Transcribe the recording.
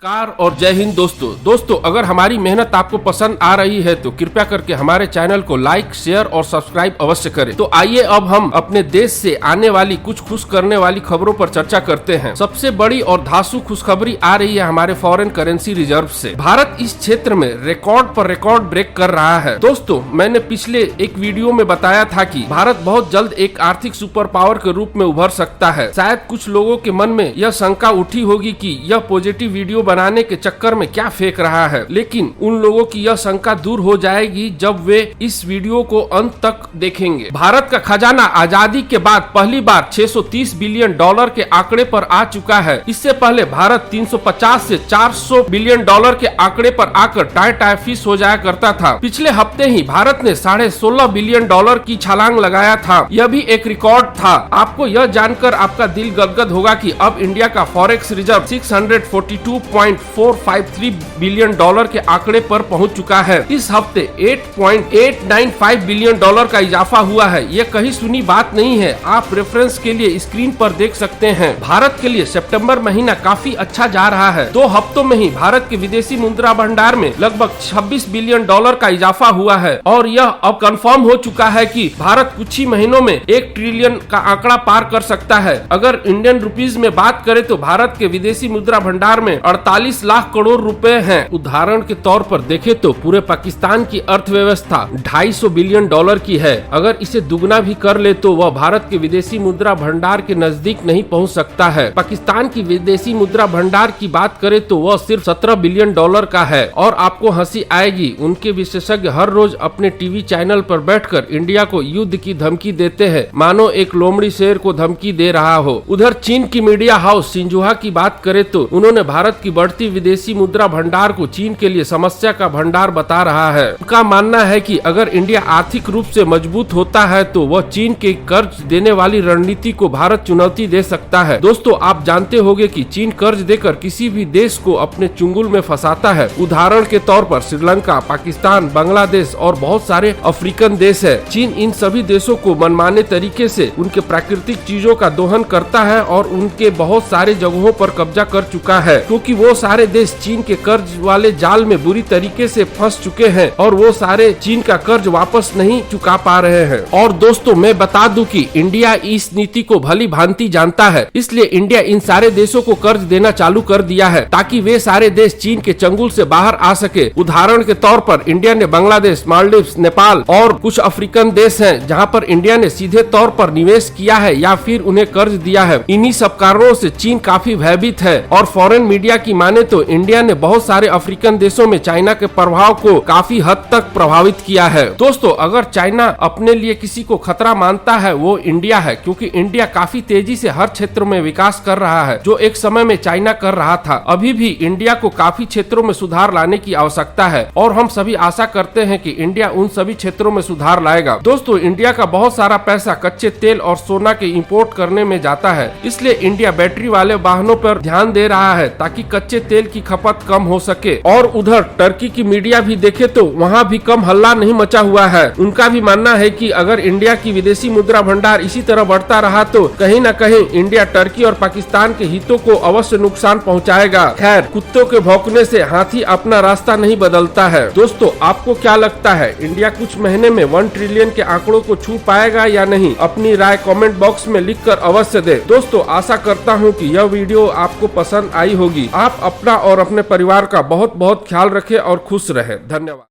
नमस्कार और जय हिंद दोस्तों अगर हमारी मेहनत आपको पसंद आ रही है तो कृपया करके हमारे चैनल को लाइक शेयर और सब्सक्राइब अवश्य करें। तो आइए अब हम अपने देश से आने वाली कुछ खुश करने वाली खबरों पर चर्चा करते हैं। सबसे बड़ी और धांसू खुशखबरी आ रही है हमारे फॉरेन करेंसी रिजर्व से। भारत इस क्षेत्र में रिकॉर्ड पर रिकॉर्ड ब्रेक कर रहा है। दोस्तों मैंने पिछले एक वीडियो में बताया था कि भारत बहुत जल्द एक आर्थिक सुपर पावर के रूप में उभर सकता है। शायद कुछ लोगों के मन में यह शंका उठी होगी कि यह पॉजिटिव वीडियो बनाने के चक्कर में क्या फेंक रहा है, लेकिन उन लोगों की यह शंका दूर हो जाएगी जब वे इस वीडियो को अंत तक देखेंगे। भारत का खजाना आजादी के बाद पहली बार 630 बिलियन डॉलर के आंकड़े पर आ चुका है। इससे पहले भारत 350 से 400 बिलियन डॉलर के आंकड़े पर आकर टाई फिश हो जाया करता था। पिछले हफ्ते ही भारत ने 16.5 बिलियन डॉलर की छलांग लगाया था। यह भी एक रिकॉर्ड था। आपको यह जानकर आपका दिल गदगद होगा कि अब इंडिया का फॉरेक्स रिजर्व 642.453 बिलियन डॉलर के आंकड़े पर पहुंच चुका है। इस हफ्ते 8.895 बिलियन डॉलर का इजाफा हुआ है। यह कहीं सुनी बात नहीं है। आप रेफरेंस के लिए स्क्रीन पर देख सकते हैं। भारत के लिए सितंबर महीना काफी अच्छा जा रहा है। 2 हफ्तों में ही भारत के विदेशी मुद्रा भंडार में लगभग 26 बिलियन डॉलर का इजाफा हुआ है और यह अब कंफर्म हो चुका है कि भारत कुछ ही महीनों में 1 ट्रिलियन का आंकड़ा पार कर सकता है। अगर इंडियन रुपीज में बात करें तो भारत के विदेशी मुद्रा भंडार में 48 लाख करोड़ रुपए हैं। उदाहरण के तौर पर देखें तो पूरे पाकिस्तान की अर्थव्यवस्था 250 बिलियन डॉलर की है। अगर इसे दुगना भी कर ले तो वह भारत के विदेशी मुद्रा भंडार के नजदीक नहीं पहुंच सकता है। पाकिस्तान की विदेशी मुद्रा भंडार की बात करें तो वह सिर्फ 17 बिलियन डॉलर का है। और आपको हंसी आएगी, उनके विशेषज्ञ हर रोज अपने टीवी चैनल पर बैठकर इंडिया को युद्ध की धमकी देते हैं, मानो एक लोमड़ी शेर को धमकी दे रहा हो। उधर चीन की मीडिया हाउस सिंजुआ की बात करें तो उन्होंने भारत की बढ़ती विदेशी मुद्रा भंडार को चीन के लिए समस्या का भंडार बता रहा है। उनका मानना है कि अगर इंडिया आर्थिक रूप से मजबूत होता है तो वह चीन के कर्ज देने वाली रणनीति को भारत चुनौती दे सकता है। दोस्तों आप जानते होंगे कि चीन कर्ज देकर किसी भी देश को अपने चुंगल में फंसाता है। उदाहरण के तौर पर श्रीलंका, पाकिस्तान, बांग्लादेश और बहुत सारे अफ्रीकन देश है। चीन इन सभी देशों को मनमाने तरीके से उनके प्राकृतिक चीजों का दोहन करता है और उनके बहुत सारे जगहों पर कब्जा कर चुका है, क्योंकि वो सारे देश चीन के कर्ज वाले जाल में बुरी तरीके से फंस चुके हैं और वो सारे चीन का कर्ज वापस नहीं चुका पा रहे हैं। और दोस्तों मैं बता दूं कि इंडिया इस नीति को भली भांति जानता है, इसलिए इंडिया इन सारे देशों को कर्ज देना चालू कर दिया है ताकि वे सारे देश चीन के चंगुल से बाहर आ सके। उदाहरण के तौर पर इंडिया ने बांग्लादेश, मालदीव्स, नेपाल और कुछ अफ्रीकन देश हैं जहां पर इंडिया ने सीधे तौर पर निवेश किया है या फिर उन्हें कर्ज दिया है। इन्हीं सब कारणों से चीन काफी भयभीत है और फॉरेन मीडिया की माने तो इंडिया ने बहुत सारे अफ्रीकन देशों में चाइना के प्रभाव को काफी हद तक प्रभावित किया है। दोस्तों अगर चाइना अपने लिए किसी को खतरा मानता है वो इंडिया है, क्योंकि इंडिया काफी तेजी से हर क्षेत्र में विकास कर रहा है जो एक समय में चाइना कर रहा था। अभी भी इंडिया को काफी क्षेत्रों में सुधार लाने की आवश्यकता है और हम सभी आशा करते हैं कि इंडिया उन सभी क्षेत्रों में सुधार लाएगा। दोस्तों इंडिया का बहुत सारा पैसा कच्चे तेल और सोना के इंपोर्ट करने में जाता है, इसलिए इंडिया बैटरी वाले वाहनों पर ध्यान दे रहा है ताकि कच्चे तेल की खपत कम हो सके। और उधर टर्की की मीडिया भी देखे तो वहाँ भी कम हल्ला नहीं मचा हुआ है। उनका भी मानना है कि अगर इंडिया की विदेशी मुद्रा भंडार इसी तरह बढ़ता रहा तो कहीं न कहीं इंडिया टर्की और पाकिस्तान के हितों को अवश्य नुकसान पहुँचाएगा। खैर कुत्तों के भौंकने से हाथी अपना रास्ता नहीं बदलता है। दोस्तों आपको क्या लगता है, इंडिया कुछ महीने में 1 ट्रिलियन के आंकड़ों को छू पाएगा या नहीं? अपनी राय कमेंट बॉक्स में लिखकर अवश्य दे। दोस्तों आशा करता हूँ कि यह वीडियो आपको पसंद आई होगी। आप अपना और अपने परिवार का बहुत बहुत ख्याल रखें और खुश रहें। धन्यवाद।